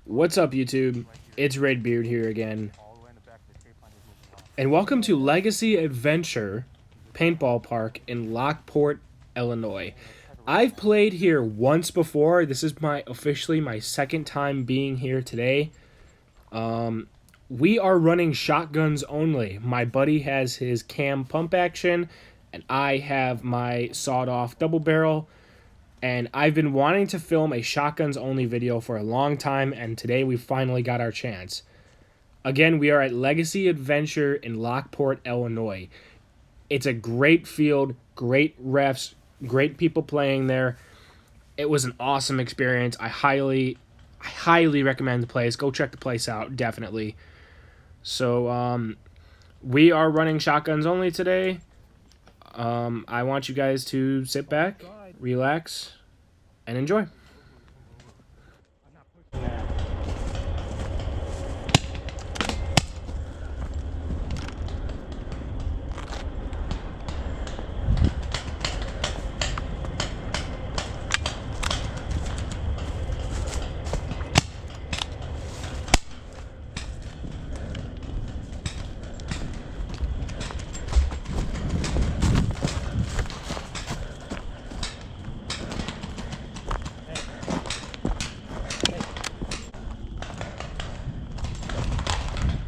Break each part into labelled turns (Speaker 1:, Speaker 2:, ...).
Speaker 1: What's up, YouTube? It's Redbeard here again. And welcome to Legacy Adventure Paintball Park in Lockport, Illinois. I've played here once before. This is officially my second time being here today. We are running shotguns only. My buddy has his cam pump action, and I have my sawed-off double barrel. And I've been wanting to film a shotguns only video for a long time, and today we finally got our chance. Again, we are at Legacy Adventure in Lockport, Illinois. It's a great field, great refs, great people playing there. It was an awesome experience. I highly recommend the place. Go check the place out, definitely. So, we are running shotguns only today. I want you guys to sit back, relax, and enjoy.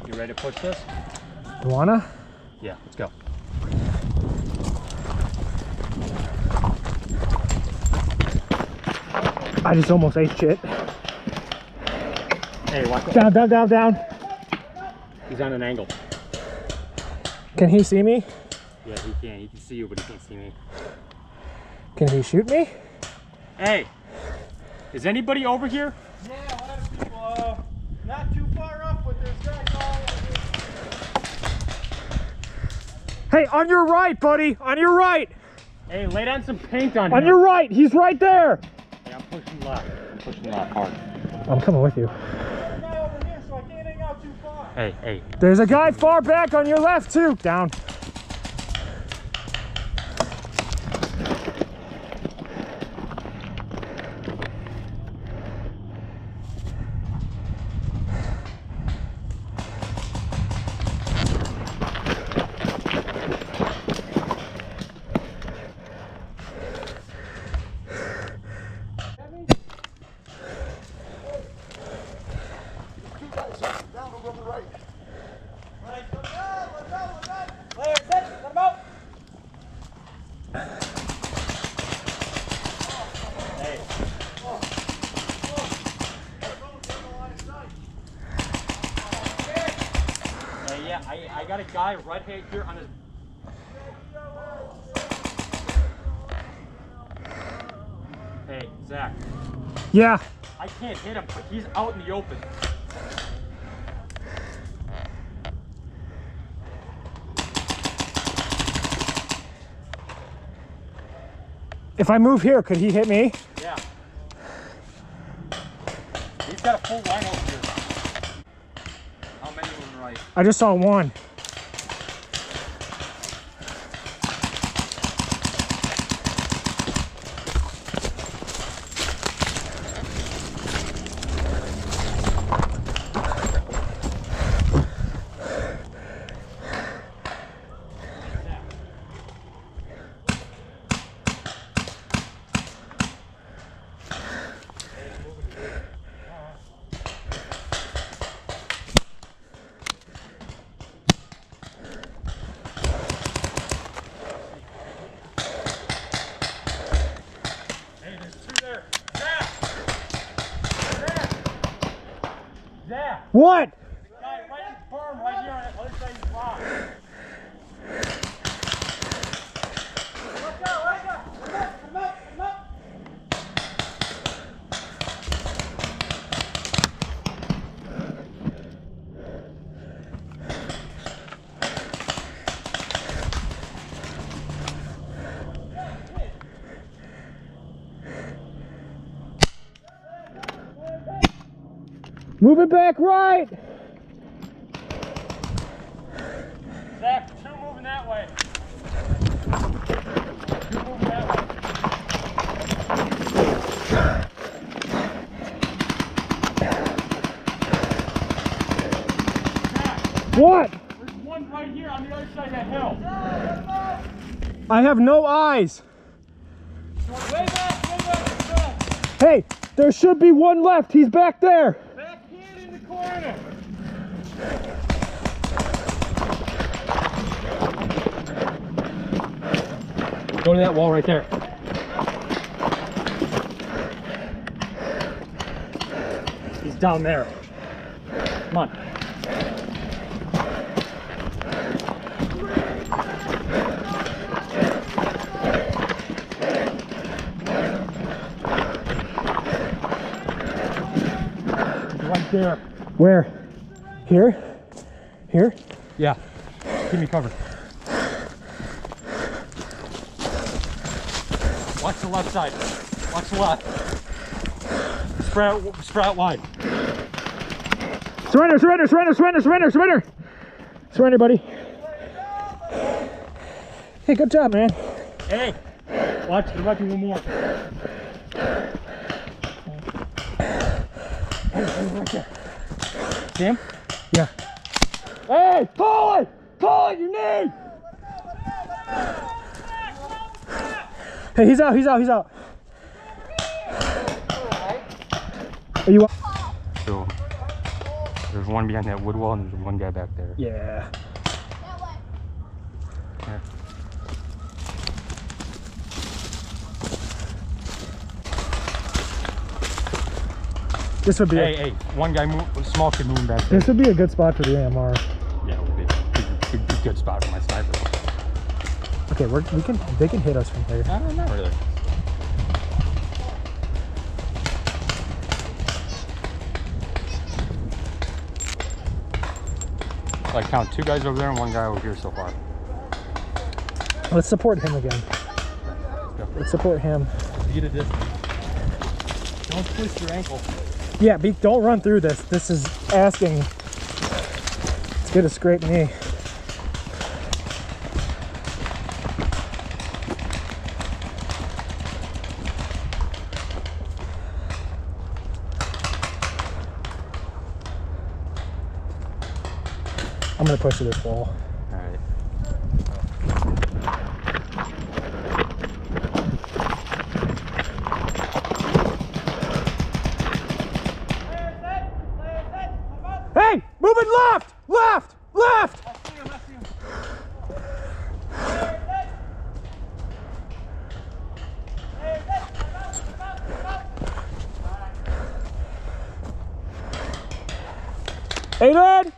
Speaker 2: You ready to push this?
Speaker 1: You wanna?
Speaker 2: Yeah, let's go.
Speaker 1: I just almost ate shit.
Speaker 2: Hey, watch out.
Speaker 1: Down.
Speaker 2: He's on an angle.
Speaker 1: Can he see me?
Speaker 2: Yeah, he can. He can see you, but he can't see me.
Speaker 1: Can he shoot me?
Speaker 2: Hey, is anybody over here?
Speaker 3: Yeah, a lot of people, not too far up, but there's guys all over here.
Speaker 1: Hey, on your right, buddy. On your right.
Speaker 2: Hey, lay down some paint on him.
Speaker 1: On your right. He's right there.
Speaker 2: Hey, I'm pushing left. I'm pushing left hard.
Speaker 1: I'm coming with you.
Speaker 3: There's a guy over here, so I can't hang out too far.
Speaker 2: Hey.
Speaker 1: There's a guy far back on your left, too. Down.
Speaker 2: Yeah, I got a guy right here on his... Hey, Zach.
Speaker 1: Yeah.
Speaker 2: I can't hit him. He's out in the open.
Speaker 1: If I move here, could he hit me?
Speaker 2: Yeah. He's got a full line over here. How many on the right?
Speaker 1: I just saw one.
Speaker 2: Zach!
Speaker 1: What?
Speaker 2: Guy right in the berm right here on the other side of the rock.
Speaker 3: Let's go. Come up.
Speaker 1: Move it back right.
Speaker 2: Zach, two moving that way. Two moving that way.
Speaker 1: What?
Speaker 3: There's one right here on the other side of that hill.
Speaker 1: I have no eyes.
Speaker 3: Way back, way back.
Speaker 1: Hey, there should be one left. He's back there.
Speaker 3: Back here in the corner.
Speaker 2: Go to that wall right there. He's down there. Come on. Right there.
Speaker 1: Where? Here? Here?
Speaker 2: Yeah. Keep me covered. Watch the left side. Watch the left. Spread out wide.
Speaker 1: Surrender, surrender, surrender, surrender, surrender, surrender. Surrender, buddy. Hey, good job, man.
Speaker 2: Hey! Watch, there might be one more. Right there. See him?
Speaker 1: Yeah.
Speaker 2: Hey! Pull it! Pull it! You need!
Speaker 1: Hey, he's out, he's out, he's out. Are you?
Speaker 2: So, there's one behind that wood wall and there's one guy back there.
Speaker 1: Yeah.
Speaker 2: Here.
Speaker 1: This would be.
Speaker 2: Hey, one guy, small kid moving back there.
Speaker 1: This would be a good spot for the AMR.
Speaker 2: Yeah, it would be a good spot for my sniper.
Speaker 1: Okay, they can hit us from here.
Speaker 2: I don't know really. I count 2 guys over there and 1 guy over here so far.
Speaker 1: Let's support him again.
Speaker 2: Go.
Speaker 1: Let's support him.
Speaker 2: Get a distance. Don't twist your ankle.
Speaker 1: Yeah, don't run through this. This is asking. It's good to scrape knee. I'm gonna push to this wall.
Speaker 2: Alright.
Speaker 1: Hey, moving left, left, left. Aiden.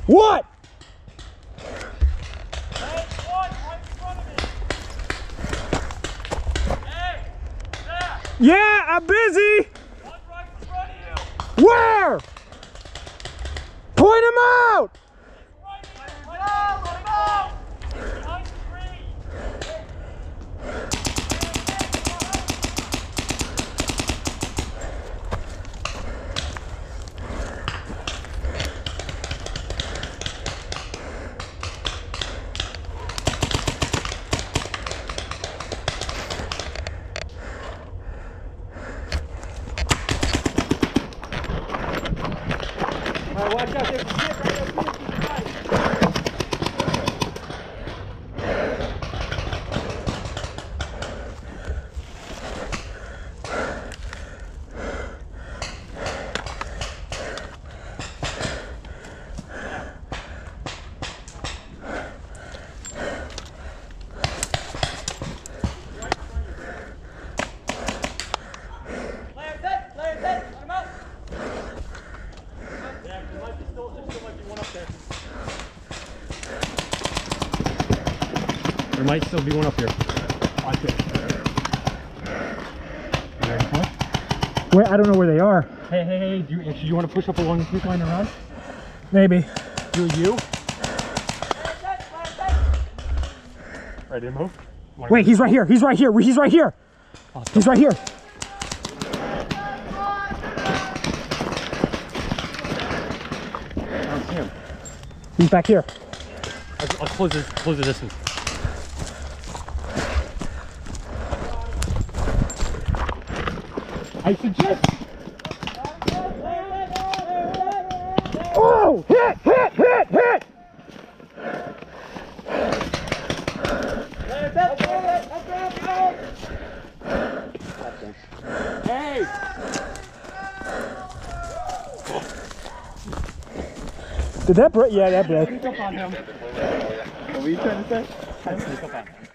Speaker 1: What? Yeah, I'm busy.
Speaker 3: One right in front of you.
Speaker 1: Where? Point him out.
Speaker 3: Behind the tree.
Speaker 2: Alright, watch out, there's a kid right there. There might still be one up here. Watch it.
Speaker 1: Where? I don't know where they are.
Speaker 2: Hey, do you want to push up along the creek line around?
Speaker 1: Maybe.
Speaker 2: Do you? Ready to move?
Speaker 1: Wait, he's right here. He's right here. He's right here. He's right here.
Speaker 4: He's back here.
Speaker 2: I'll close the distance.
Speaker 4: I suggest. Oh! Hit! Hit! Hit! Hit!
Speaker 3: Hey!
Speaker 4: Did that break? Yeah, that broke.
Speaker 3: Sneak up on him. What were you trying to say? Sneak up on him.